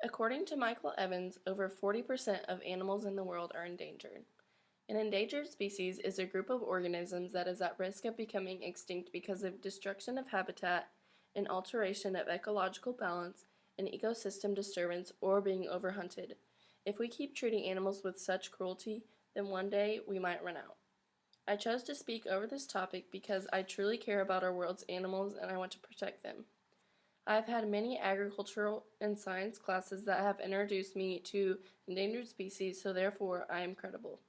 According to Michael Evans, over 40% of animals in the world are endangered. An endangered species is a group of organisms that is at risk of becoming extinct because of destruction of habitat, an alteration of ecological balance, an ecosystem disturbance, or being overhunted. If we keep treating animals with such cruelty, then one day we might run out. I chose to speak over this topic because I truly care about our world's animals and I want to protect them. I have had many agricultural and science classes that have introduced me to endangered species, so therefore I am credible.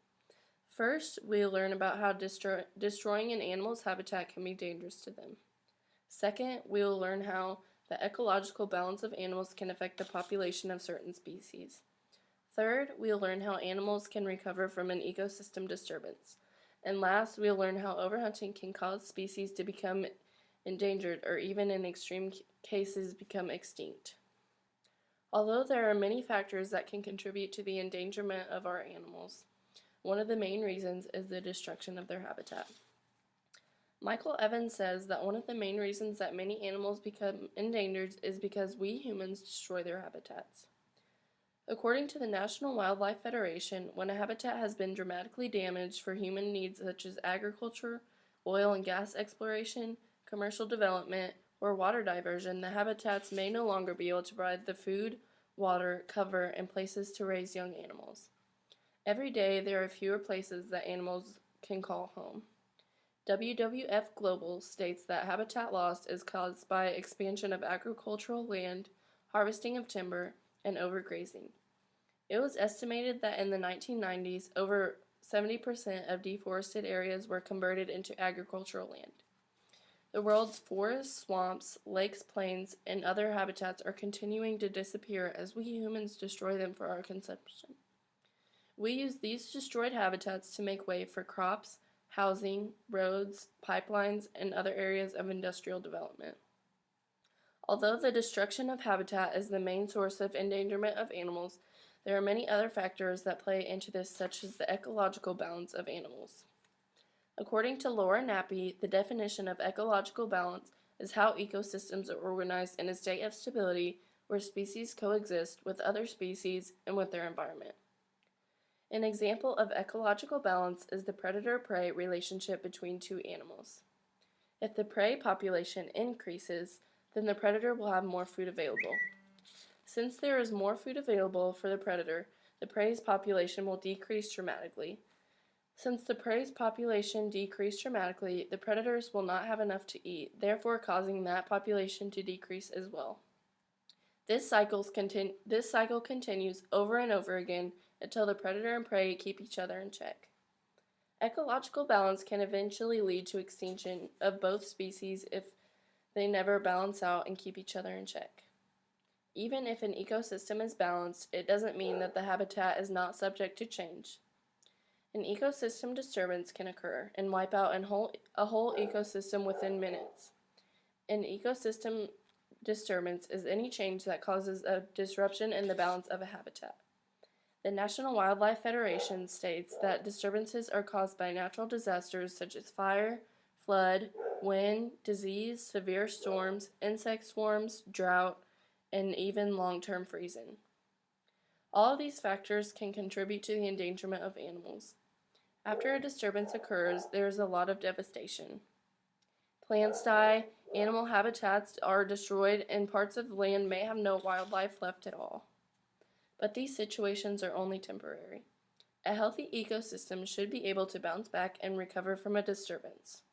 First, we'll learn about how destroying an animal's habitat can be dangerous to them. Second, we'll learn how the ecological balance of animals can affect the population of certain species. Third, we'll learn how animals can recover from an ecosystem disturbance. And last, we'll learn how overhunting can cause species to become endangered or even in extreme cases become extinct. Although there are many factors that can contribute to the endangerment of our animals, one of the main reasons is the destruction of their habitat. Michael Evans says that one of the main reasons that many animals become endangered is because we humans destroy their habitats. According to the National Wildlife Federation, when a habitat has been dramatically damaged for human needs such as agriculture, oil and gas exploration, commercial development, or water diversion, the habitats may no longer be able to provide the food, water, cover, and places to raise young animals. Every day, there are fewer places that animals can call home. WWF Global states that habitat loss is caused by expansion of agricultural land, harvesting of timber, and overgrazing. It was estimated that in the 1990s, over 70% of deforested areas were converted into agricultural land. The world's forests, swamps, lakes, plains, and other habitats are continuing to disappear as we humans destroy them for our consumption. We use these destroyed habitats to make way for crops, housing, roads, pipelines, and other areas of industrial development. Although the destruction of habitat is the main source of endangerment of animals, there are many other factors that play into this, such as the ecological balance of animals. According to Laura Nappi, the definition of ecological balance is how ecosystems are organized in a state of stability where species coexist with other species and with their environment. An example of ecological balance is the predator-prey relationship between two animals. If the prey population increases, then the predator will have more food available. Since there is more food available for the predator, the prey's population will decrease dramatically. Since the prey's population decreased dramatically, the predators will not have enough to eat, therefore causing that population to decrease as well. This cycle continues over and over again until the predator and prey keep each other in check. Ecological balance can eventually lead to extinction of both species if they never balance out and keep each other in check. Even if an ecosystem is balanced, it doesn't mean that the habitat is not subject to change. An ecosystem disturbance can occur and wipe out a whole ecosystem within minutes. An ecosystem disturbance is any change that causes a disruption in the balance of a habitat. The National Wildlife Federation states that disturbances are caused by natural disasters such as fire, flood, wind, disease, severe storms, insect swarms, drought, and even long-term freezing. All of these factors can contribute to the endangerment of animals. After a disturbance occurs, there is a lot of devastation. Plants die, animal habitats are destroyed, and parts of the land may have no wildlife left at all. But these situations are only temporary. A healthy ecosystem should be able to bounce back and recover from a disturbance.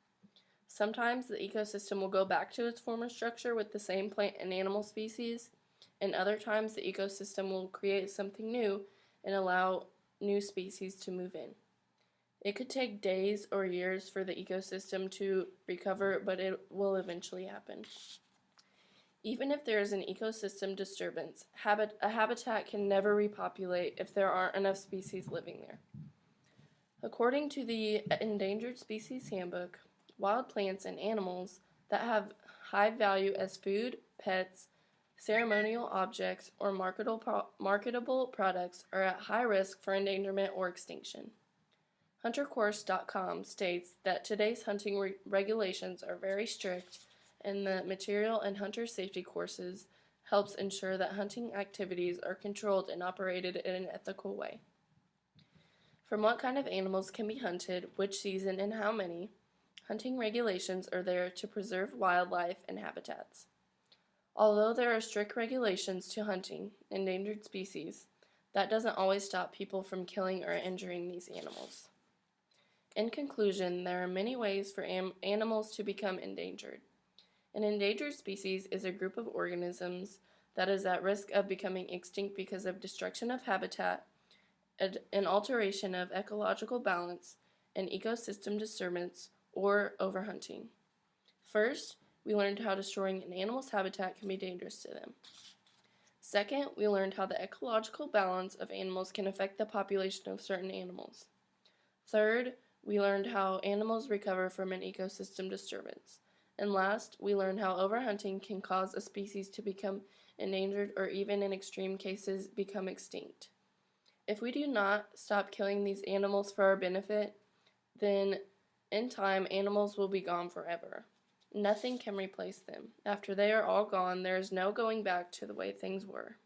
Sometimes the ecosystem will go back to its former structure with the same plant and animal species, and other times the ecosystem will create something new and allow new species to move in. It could take days or years for the ecosystem to recover, but it will eventually happen. Even if there is an ecosystem disturbance, a habitat can never repopulate if there aren't enough species living there. According to the Endangered Species Handbook, wild plants and animals that have high value as food, pets, ceremonial objects, or marketable products are at high risk for endangerment or extinction. HunterCourse.com states that today's hunting regulations are very strict, and the material and hunter safety courses helps ensure that hunting activities are controlled and operated in an ethical way. From what kind of animals can be hunted, which season, and how many, hunting regulations are there to preserve wildlife and habitats. Although there are strict regulations to hunting endangered species, that doesn't always stop people from killing or injuring these animals. In conclusion, there are many ways for animals to become endangered. An endangered species is a group of organisms that is at risk of becoming extinct because of destruction of habitat, an alteration of ecological balance, an ecosystem disturbance, or overhunting. First, we learned how destroying an animal's habitat can be dangerous to them. Second, we learned how the ecological balance of animals can affect the population of certain animals. Third, we learned how animals recover from an ecosystem disturbance. And last, we learned how overhunting can cause a species to become endangered or even in extreme cases become extinct. If we do not stop killing these animals for our benefit, then in time animals will be gone forever. Nothing can replace them. After they are all gone, there is no going back to the way things were.